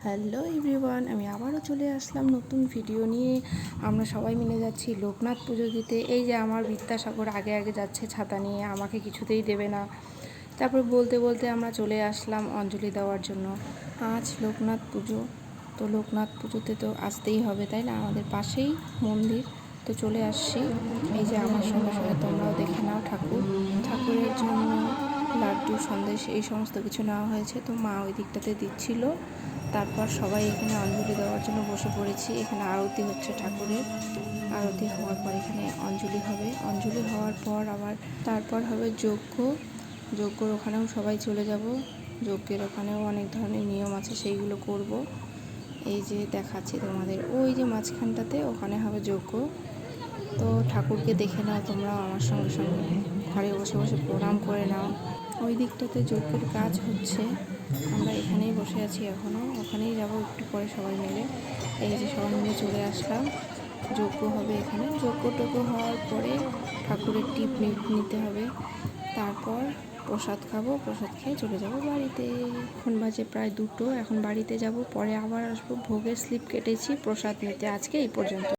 Hello everyone, আমি আবারও চলে আসলাম নতুন ভিডিও নিয়ে। আমরা সবাই মিলে যাচ্ছি লোকনাথ পুজো দিতে। এই যে আমার বিদ্যাসাগর আগে আগে যাচ্ছে ছাতা নিয়ে, আমাকে কিছুতেই দেবে না। তারপর বলতে বলতে আমরা চলে আসলাম অঞ্জলি দেওয়ার জন্য। আজ লোকনাথ পুজো, তো লোকনাথ পুজোতে তো আসতেই হবে, তাই না? আমাদের পাশেই মন্দির, তো চলে আসছি। এই যে আমার সঙ্গে সঙ্গে তোমরাও দেখে নাও। ঠাকুরের জন্য লাড্ডু, সন্দেশ এই সমস্ত কিছু নেওয়া হয়েছে, তো মা ওই দিকটাতে দিচ্ছিল। তারপর সবাই এখানে অঞ্জলি দেওয়ার জন্য বসে পড়েছি। এখানে আরতি হচ্ছে ঠাকুরের। আরতি হওয়ার পর এখানে অঞ্জলি হবে। অঞ্জলি হওয়ার পর আবার তারপর হবে যজ্ঞ। যজ্ঞর ওখানেও সবাই চলে যাব। যজ্ঞের ওখানেও অনেক ধরনের নিয়ম আছে, সেইগুলো করব। এই যে দেখাচ্ছি তোমাদের, ওই যে মাঝখানটাতে ওখানে হবে যজ্ঞ। তো ঠাকুরকে দেখে নাও তোমরাও আমার সঙ্গে সঙ্গে, ঘরে বসে বসে প্রণাম করে নাও। ওই দিকটাতে যজ্ঞের কাজ হচ্ছে, আমরা এখানেই বসে আছি এখনও, ওখানেই যাব একটু পরে সবাই মিলে। এই যে সবাই মিলে চলে আসলাম। যজ্ঞ হবে এখানে। যজ্ঞ হওয়ার পরে ঠাকুরের টিপ নিতে হবে, তারপর প্রসাদ খাবো। প্রসাদ খেয়ে চলে যাব বাড়িতে। এখন বাজে প্রায় 2টো। এখন বাড়িতে যাব, পরে আবার আসবো। ভোগের স্লিপ কেটেছি প্রসাদ নিতে। আজকে এই পর্যন্ত।